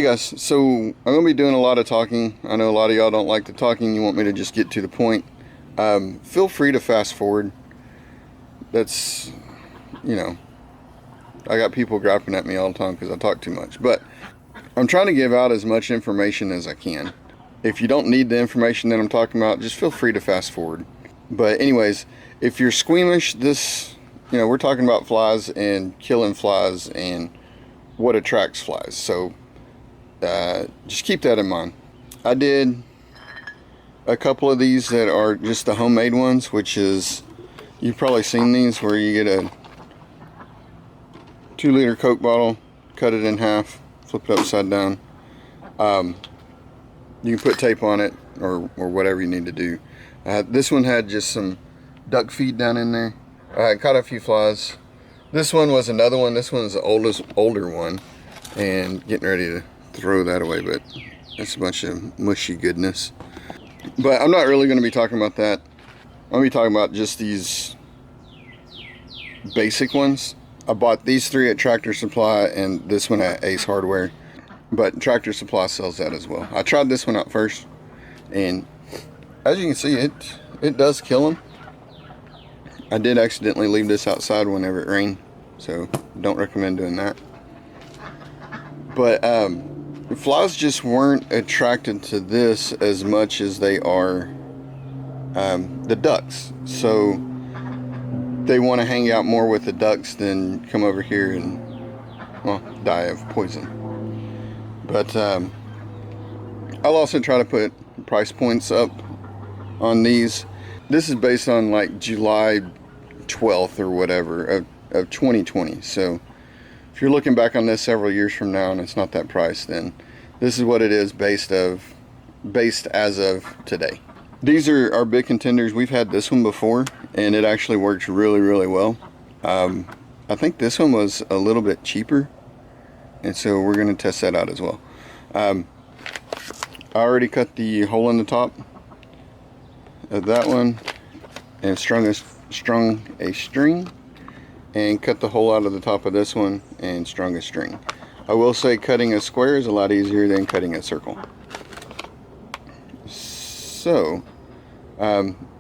Hey guys, so I'm going to be doing a lot of talking. I know a lot of y'all don't like the talking. You want me to just get to the point. Feel free to fast forward. That's, you know, I got people griping at me all the time because I talk too much. But I'm trying to give out as much information as I can. If you don't need the information that I'm talking about, just feel free to fast forward. But anyways, if you're squeamish, this, you know, we're talking about flies and killing flies and what attracts flies. So just keep that in mind. I did a couple of these that are just the homemade ones, which is, you've probably seen these, where you get a 2-liter Coke bottle, cut it in half, flip it upside down. You can put tape on it or whatever you need to do. This one had just some duck feed down in there. I caught a few flies. This one was another one. This one's the older one, and getting ready to throw that away, but it's a bunch of mushy goodness. But I'm not really going to be talking about that. I'm going to be talking about just these basic ones. I bought these 3 at Tractor Supply and this one at Ace Hardware, but Tractor Supply sells that as well. I tried this one out first, and as you can see, it does kill them. I did accidentally leave this outside whenever it rained, so don't recommend doing that. But the flies just weren't attracted to this as much as they are the ducks. So they want to hang out more with the ducks than come over here and, well, die of poison. But I'll also try to put price points up on these. This is based on like July 12th or whatever of 2020. So if you're looking back on this several years from now and it's not that price, then this is what it is based as of today. These are our big contenders. We've had this one before and it actually works really, really well. I think this one was a little bit cheaper, and so we're going to test that out as well. I already cut the hole in the top of that one and strung a string, and cut the hole out of the top of this one and strung a string. I will say cutting a square is a lot easier than cutting a circle. So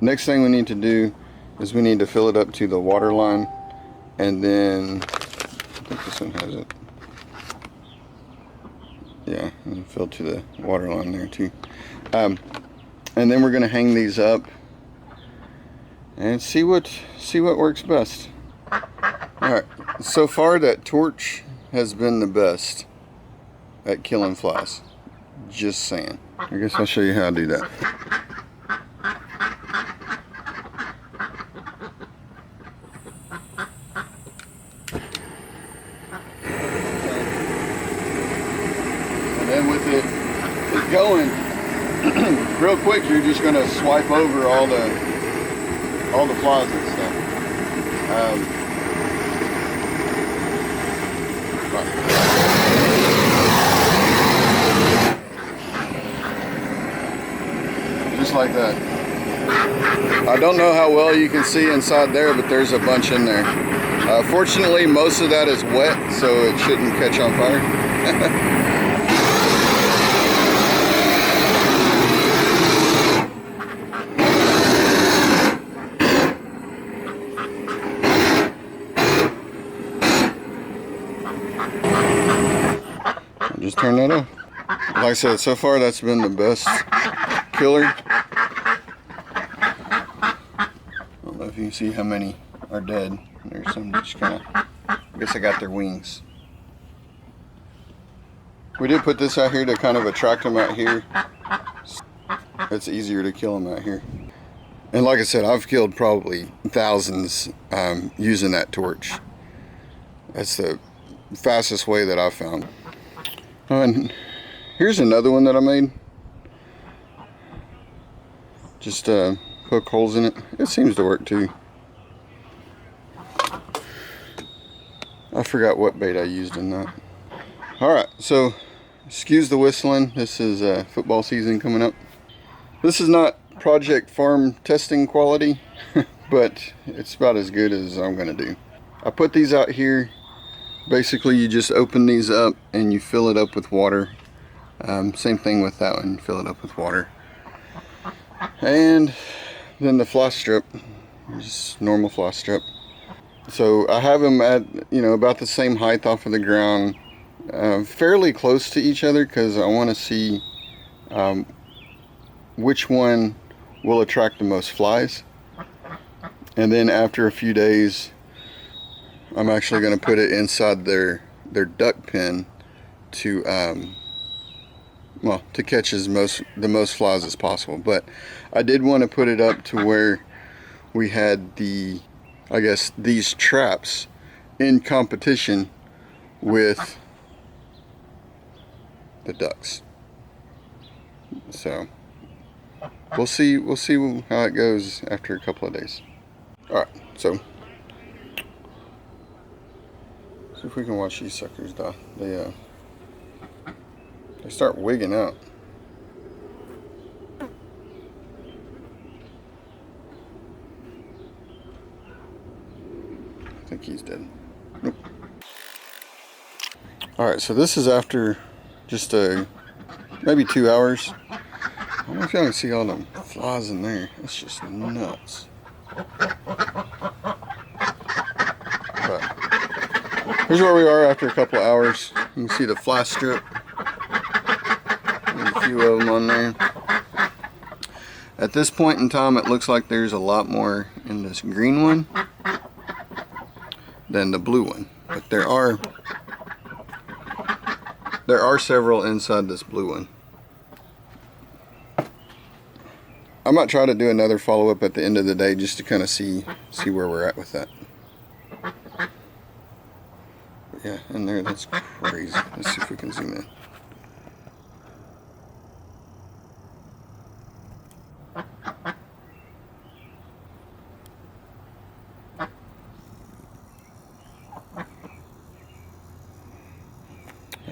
next thing we need to do is we need to fill it up to the water line, and then I think this one has it. Yeah, and fill to the water line there too. And then we're going to hang these up and see what works best. Alright, so far that torch has been the best at killing flies. Just saying. I guess I'll show you how I do that. And then with it going real quick, you're just going to swipe over all the flies and stuff. Just like that. I don't know how well you can see inside there, but there's a bunch in there. Fortunately, most of that is wet, so it shouldn't catch on fire. Just turn that off. Like I said, so far that's been the best killer. I don't know if you can see how many are dead. There's some just kind of, I guess I got their wings. We did put this out here to kind of attract them out here. It's easier to kill them out here. And like I said, I've killed probably thousands using that torch. That's the fastest way that I've found. And here's another one that I made. Just poke holes in it. It seems to work too. I forgot what bait I used in that. Alright, so excuse the whistling. This is football season coming up. This is not Project Farm testing quality, but it's about as good as I'm going to do. I put these out here. Basically, you just open these up and you fill it up with water. Same thing with that one, fill it up with water. And then the floss strip, just normal floss strip. So I have them at, about the same height off of the ground, fairly close to each other, because I want to see which one will attract the most flies. And then after a few days, I'm actually going to put it inside their duck pen to to catch the most flies as possible. But I did want to put it up to where we had these traps in competition with the ducks. So we'll see how it goes after a couple of days. All right, so see if we can watch these suckers die. They start wigging out. I think he's dead. Nope. All right, so this is after just maybe 2 hours. I don't know if y'all can see all them flies in there. It's just nuts. But here's where we are after a couple of hours. You can see the fly strip. There's a few of them on there. At this point in time, it looks like there's a lot more in this green one than the blue one. But there are several inside this blue one. I might try to do another follow-up at the end of the day just to kind of see where we're at with that. But yeah, in there, that's crazy. Let's see if we can zoom in.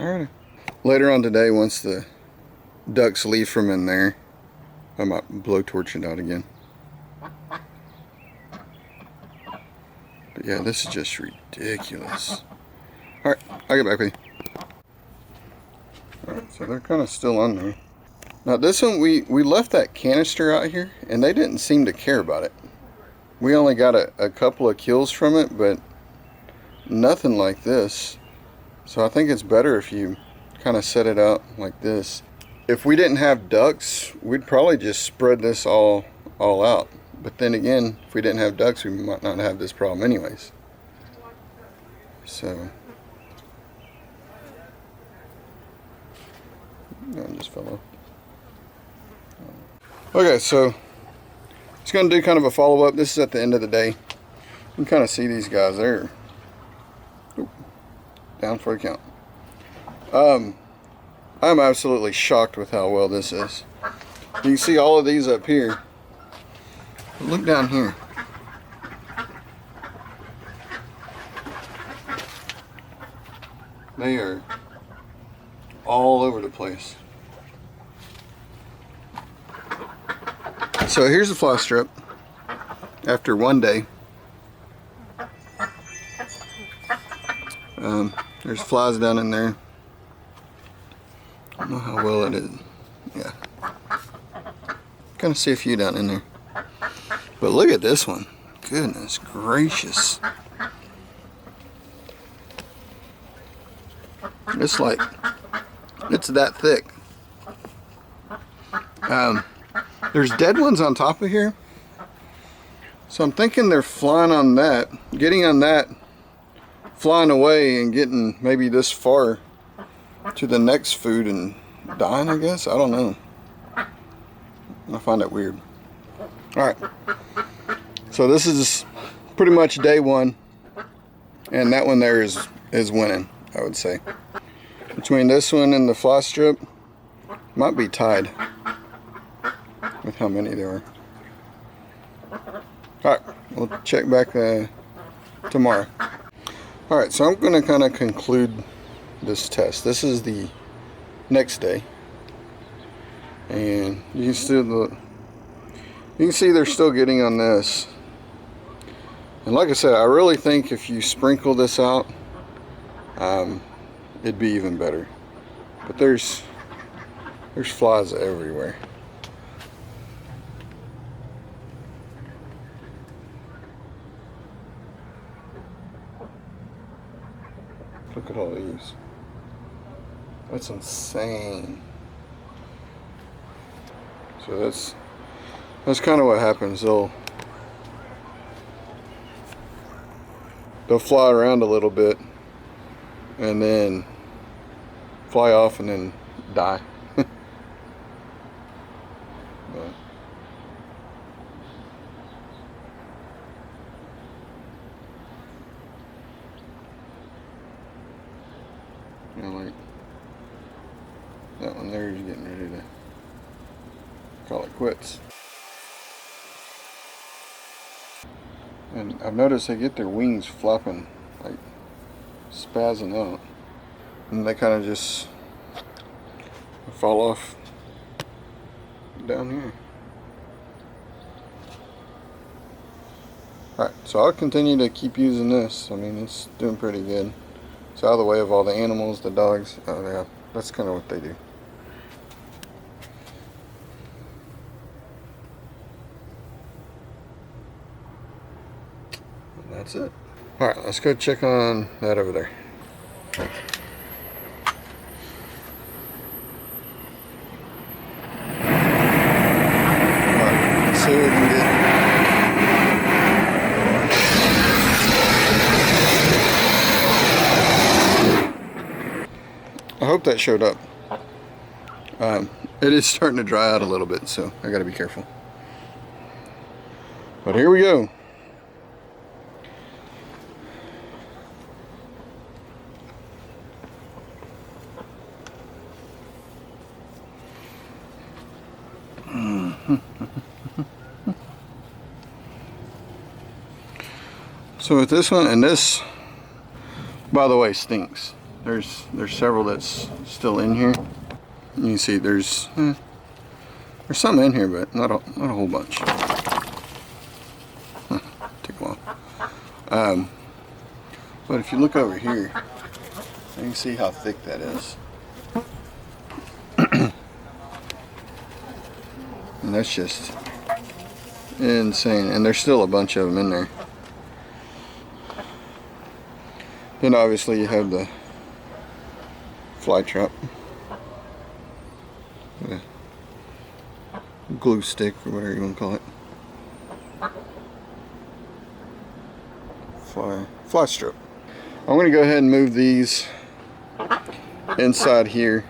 Alright. Later on today, once the ducks leave from in there, I might blowtorch it out again. But yeah, this is just ridiculous. Alright, I'll get back with you. Alright, so they're kind of still on there. Now this one, we left that canister out here, and they didn't seem to care about it. We only got a couple of kills from it, but nothing like this. So I think it's better if you kind of set it out like this. If we didn't have ducks, we'd probably just spread this all out. But then again, if we didn't have ducks, we might not have this problem anyways. So, no, it just fell off. Okay, so it's going to do kind of a follow-up. This is at the end of the day. You can kind of see these guys there. Down for a count. I'm absolutely shocked with how well this is. You can see all of these up here. But look down here. They are all over the place. So here's the fly strip after 1 day. There's flies down in there. I don't know how well it is. Yeah. Kind of see a few down in there. But look at this one. Goodness gracious. It's that thick. There's dead ones on top of here. So I'm thinking they're flying on that, getting on that, flying away and getting maybe this far to the next food and dying, I guess. I don't know. I find that weird. Alright. So this is pretty much day one. And that one there is winning, I would say. Between this one and the fly strip, might be tied with how many there are. Alright, we'll check back tomorrow. Alright, so I'm going to kind of conclude this test. This is the next day. And you can see they're still getting on this. And like I said, I really think if you sprinkle this out, it'd be even better. But there's There's flies everywhere. Look at all these. That's insane. So that's kind of what happens. They'll fly around a little bit and then fly off and then die. But, you know, like that one there is getting ready to call it quits. And I've noticed they get their wings flapping, like spazzing out, and they kind of just fall off down here. Alright, so I'll continue to keep using this. I mean, it's doing pretty good. It's out of the way of all the animals, the dogs. Oh yeah, that's kind of what they do. And that's it. Alright, let's go check on that over there. Alright, let's see what we can get. I hope that showed up. It is starting to dry out a little bit, so I gotta be careful. But here we go. So with this one, and this, by the way, stinks. There's several that's still in here. You can see there's some in here, but not a whole bunch. Took a while. But if you look over here, you can see how thick that is. And that's just insane. And there's still a bunch of them in there. Then obviously you have the fly trap, the glue stick or whatever you want to call it, fly strip. I'm going to go ahead and move these inside here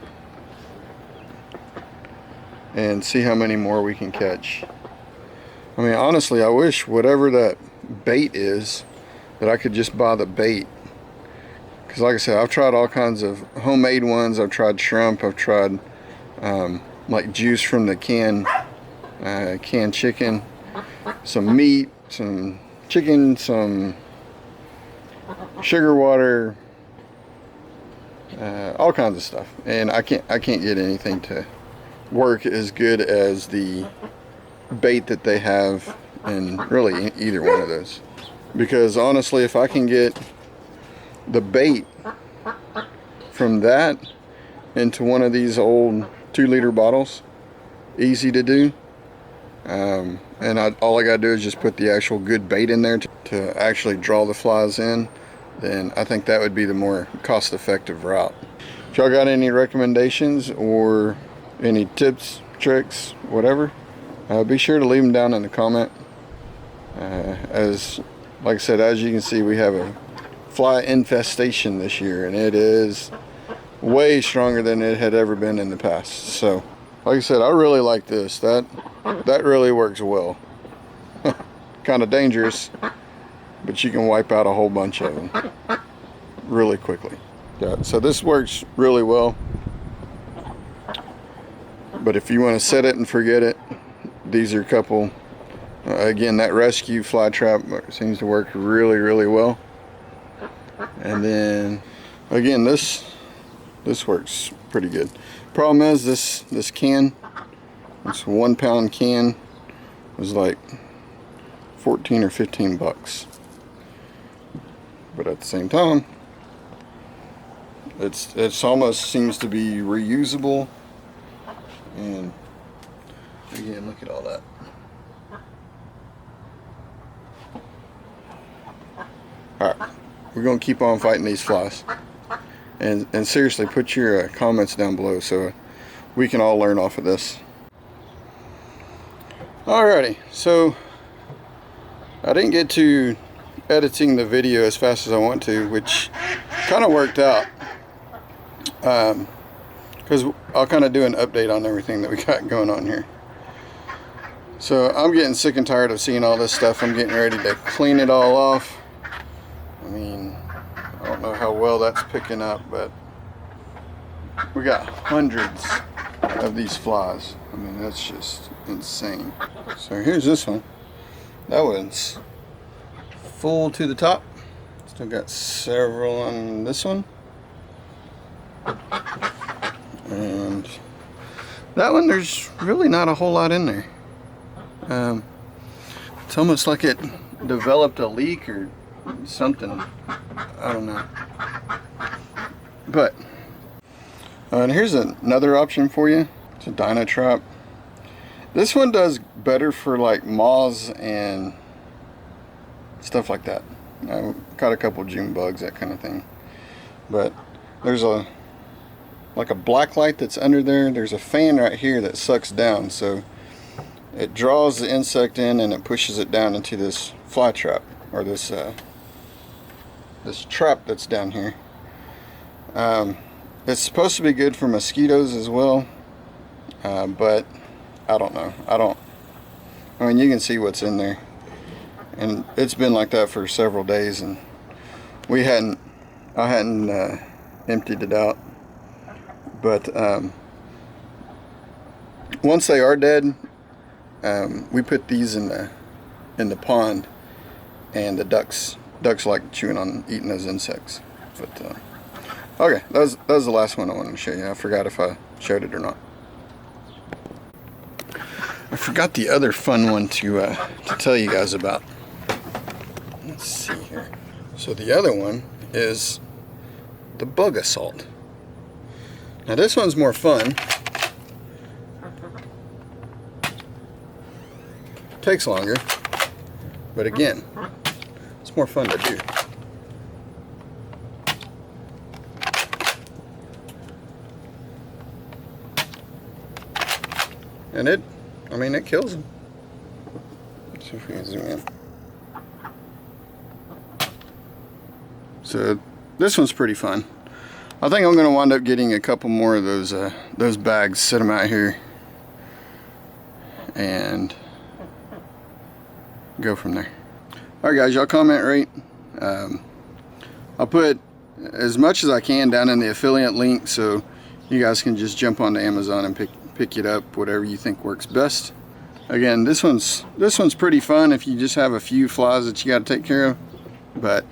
and see how many more we can catch. I mean, honestly, I wish whatever that bait is that I could just buy the bait. Because like I said, I've tried all kinds of homemade ones. I've tried shrimp. I've tried like juice from the canned chicken, some meat, some chicken, some sugar water, all kinds of stuff. And I can't get anything to work as good as the bait that they have in really either one of those. Because honestly, if I can get the bait from that into one of these old 2-liter bottles, easy to do, and all I gotta do is just put the actual good bait in there to actually draw the flies in, then I think that would be the more cost-effective route. If y'all got any recommendations or any tips, tricks, whatever, be sure to leave them down in the comment. As like I said, as you can see, we have a fly infestation this year, and it is way stronger than it had ever been in the past. So like I said, I really like this. That really works well. Kind of dangerous, but you can wipe out a whole bunch of them really quickly. Yeah, so this works really well, but if you want to set it and forget it, these are a couple. Again, that rescue fly trap seems to work really well. And then again, this works pretty good. Problem is this can, this 1 pound can, was like 14 or 15 bucks. But at the same time, it's almost seems to be reusable, And again, look at all that. Alright, we're going to keep on fighting these flies. And seriously, put your comments down below so we can all learn off of this. Alrighty, so I didn't get to editing the video as fast as I want to, which kind of worked out. Because I'll kind of do an update on everything that we got going on here. So I'm getting sick and tired of seeing all this stuff. I'm getting ready to clean it all off. I mean, I don't know how well that's picking up, but we got hundreds of these flies. I mean, that's just insane. So here's this one. That one's full to the top. Still got several on this one. And that one, there's really not a whole lot in there. It's almost like it developed a leak or something. I don't know. But and here's another option for you. It's a dino trap. This one does better for like moths and stuff like that. I caught a couple June bugs, that kind of thing. But there's a like a black light that's under there. There's a fan right here that sucks down, so it draws the insect in and it pushes it down into this fly trap, or this this trap that's down here. It's supposed to be good for mosquitoes as well, but I don't know. I mean, you can see what's in there, and it's been like that for several days, and I hadn't emptied it out. But once they are dead, we put these in the pond, and the ducks like chewing on eating those insects. But okay, that was the last one I wanted to show you. I forgot if I showed it or not. I forgot the other fun one to tell you guys about. Let's see here. So the other one is the bug assault. Now this one's more fun. Takes longer, but again, it's more fun to do. And it kills them. Let's see if we can zoom in. So this one's pretty fun. I think I'm going to wind up getting a couple more of those bags, set them out here, and go from there. Alright guys, y'all comment, rate. I'll put as much as I can down in the affiliate link, so you guys can just jump onto Amazon and pick it up, whatever you think works best. Again, this one's pretty fun if you just have a few flies that you got to take care of, but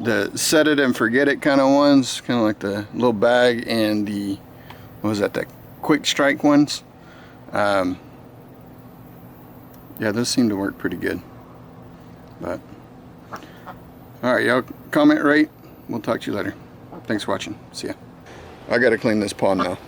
the set it and forget it kind of ones, kind of like the little bag and the, what was that, the Quikstrike ones, yeah, those seem to work pretty good. But alright, y'all comment, rate. We'll talk to you later. Thanks for watching. See ya. I gotta clean this pond now.